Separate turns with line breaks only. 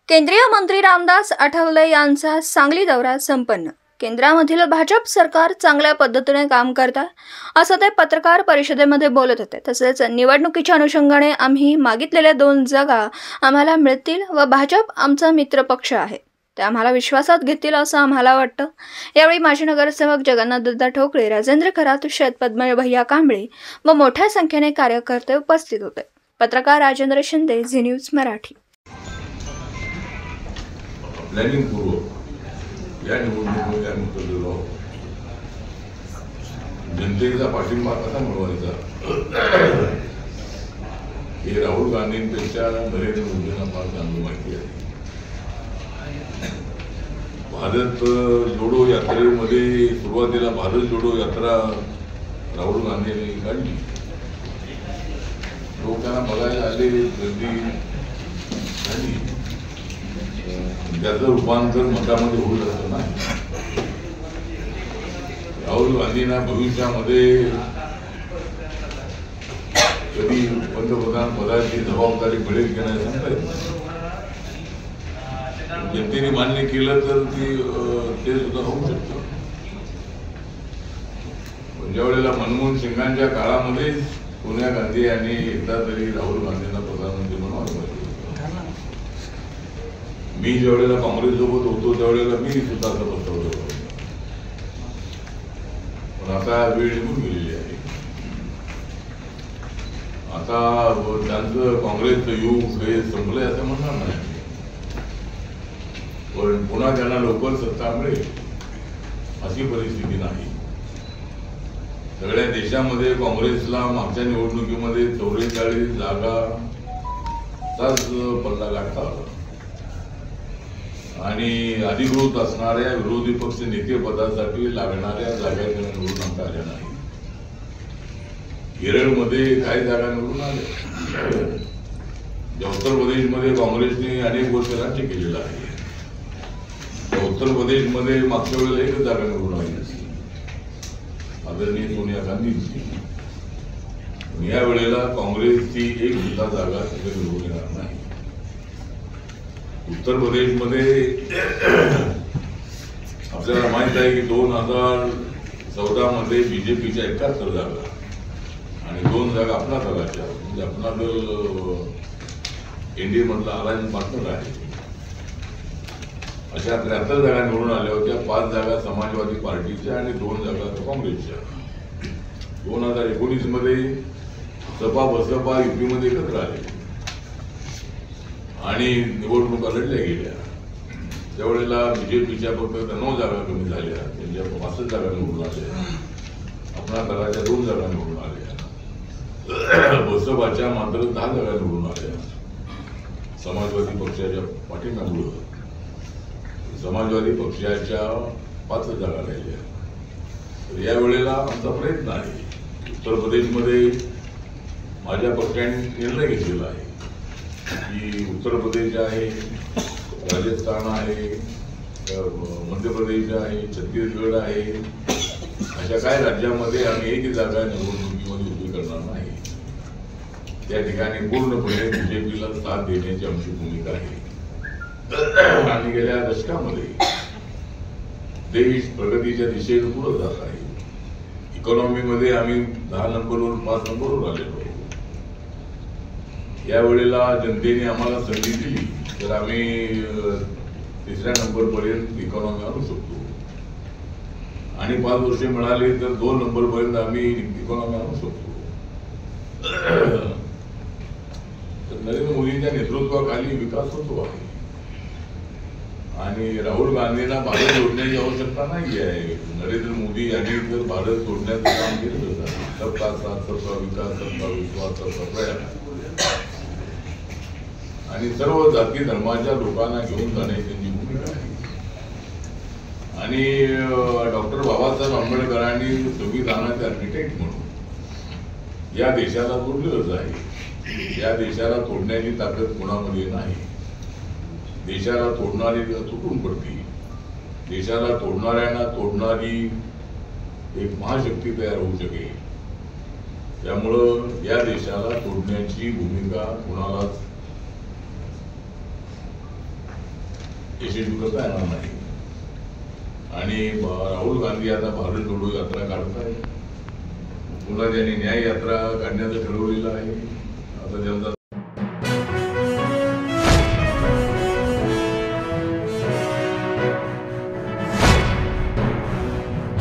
केंद्रीय मंत्री रामदास आठवले यांचा सांगली दौरा संपन्न। केंद्रामधील भाजप सरकार चांगल्या पद्धतीने काम करते असं ते पत्रकार परिषदेमध्ये बोलत होते। तसेच निवडणुकीच्या अनुषंगाने आम्ही मागितलेल्या 2 जागा आम्हाला मिळतील व भाजप आमचा मित्रपक्ष आहे, ते आम्हाला विश्वासात घेतील असं आम्हाला वाटतं। यावेळी माजी नगरसेवक जगन्नाथदादा ठोकळे, राजेंद्र खरात, पद्मय भैया कांबळे व मोठ्या संख्येने कार्यकर्ते उपस्थित होते। पत्रकार Rajendra Shinde, Zee news Marathi.
Planning पूर्व या निवडणुकीमध्ये आम्ही उतरलेलो आहोत। जनतेचा पाठिंबा कसा मिळवायचा हे राहुल गांधींपेक्षा नरेंद्र मोदींना फार चांगली माहिती आहे। भारत जोडो यात्रेमध्ये सुरुवातीला भारत जोडो यात्रा राहुल गांधींनी काढली। लोकांना बघायला आले, गर्दी झाली, त्याचं रूपांतर मतामध्ये होऊ शकत नाही। राहुल गांधींना भविष्यामध्ये कधी पंतप्रधान पदाची जबाबदारी मिळेल की नाही सांगता येत नाही। जनतेने मान्य केलं तर ते सुद्धा होऊ शकतं। ज्या वेळेला मनमोहन सिंगांच्या काळामध्ये सोनिया गांधी यांनी एकदा तरी राहुल गांधींना प्रधानमंत्री म्हणून पाहिजे। मी ज्या वेळेला काँग्रेससोबत होतो त्यावेळेला मी सुद्धा असं बसवलं होतं, पण आता वेळ निघून गेलेली आहे। आता त्यांचं काँग्रेसचं युग हे संपलंय असं म्हणणार नाही, पण पुन्हा त्यांना लवकर सत्ता मिळेल अशी परिस्थिती नाही। सगळ्या देशामध्ये काँग्रेसला मागच्या निवडणुकीमध्ये 44 जागाचाच पल्ला गाठता आला आणि अधिकृत असणाऱ्या विरोधी पक्ष नेतेपदासाठी लागणाऱ्या जागा निवडून आणता आल्या नाही। केरळमध्ये काही जागा निवडून आल्या। उत्तर प्रदेशमध्ये काँग्रेसने अनेक वर्ष राज्य केलेलं आहे। उत्तर प्रदेशमध्ये मागच्या वेळेला 1 जागा निवडून आली आदरणीय सोनिया गांधींची। या वेळेला काँग्रेसची 1 सुद्धा जागा तिथे निवडून येणार नाही। उत्तर प्रदेशमध्ये आपल्याला माहित आहे की 2014 मध्ये बीजेपीच्या 71 जागा आणि 2 जागा आपला दलाच्या, म्हणजे आपला दल एनडीए मधला अलायन्स पार्टनर आहे। अशा 73 जागा निवडून आल्या होत्या। 5 जागा समाजवादी पार्टीच्या आणि 2 जागा काँग्रेसच्या। 2019 मध्ये सपा बसपा युपीमध्ये एकत्र आले आणि निवडणुका लढल्या गेल्या। त्यावेळेला बीजेपीच्या फक्त 9 जागा कमी झाल्या, त्यांच्या 65 जागा निवडून आल्या। आपल्या दलाच्या 2 जागा निवडून आल्या। बसपाच्या मात्र 10 जागा निवडून आल्या। समाजवादी पक्षाच्या पाठिंब्यामुळे समाजवादी पक्षाच्या 5 जागा राहिल्या। तर या वेळेला आमचा प्रयत्न आहे। उत्तर प्रदेशमध्ये माझ्या पक्षाने निर्णय घेतलेला आहे की उत्तर प्रदेश आहे, राजस्थान आहे, मध्य प्रदेश आहे, छत्तीसगड आहे, अशा काही राज्यामध्ये आम्ही 1 जागा निवडणुकीमध्ये उभी करणार नाही। त्या ठिकाणी पूर्णपणे बीजेपीला साथ देण्याची आमची भूमिका आहे। आणि गेल्या दशकामध्ये देश प्रगतीच्या दिशेने पुढे जात आहे। इकॉनॉमीमध्ये आम्ही 10 नंबरवरून 5 नंबरवर आलेलो। या वेळेला जनतेने आम्हाला संधी दिली तर आम्ही 3ऱ्या नंबरपर्यंत इकॉनॉमी आणू शकतो आणि 5 वर्ष मिळाले तर 2 नंबरपर्यंत आम्ही इकॉनॉमी आणू शकतो। तर नरेंद्र मोदींच्या नेतृत्वाखाली विकास होतो आहे आणि राहुल गांधींना भारत जोडण्याची आवश्यकता नाही आहे। नरेंद्र मोदी यांनी जर भारत जोडण्याचं काम केलं होतं, सबका साथ सबका विकास सबका विश्वास सबका प्रयास, आणि सर्व जाती धर्माच्या लोकांना घेऊन जाण्याची त्यांची भूमिका आहे। आणि डॉक्टर बाबासाहेब आंबेडकरांनी संविधानाचे आर्किटेक्ट म्हणून या देशाला तोडलेलंच आहे। या देशाला तोडण्याची ताकद कोणामध्ये नाही। देशाला तोडणारी तुटून पडती, देशाला तोडणाऱ्यांना तोडणारी एक महाशक्ती तयार होऊ शकेल। त्यामुळं या देशाला तोडण्याची भूमिका कोणालाच यशस्वी करता येणार नाही. आणि राहुल गांधी आता भारत जोडो यात्रा काढत आहे. पुन्हा त्यांनी न्याय यात्रा काढण्याचं ठरवलेलं आहे. आता त्यांचा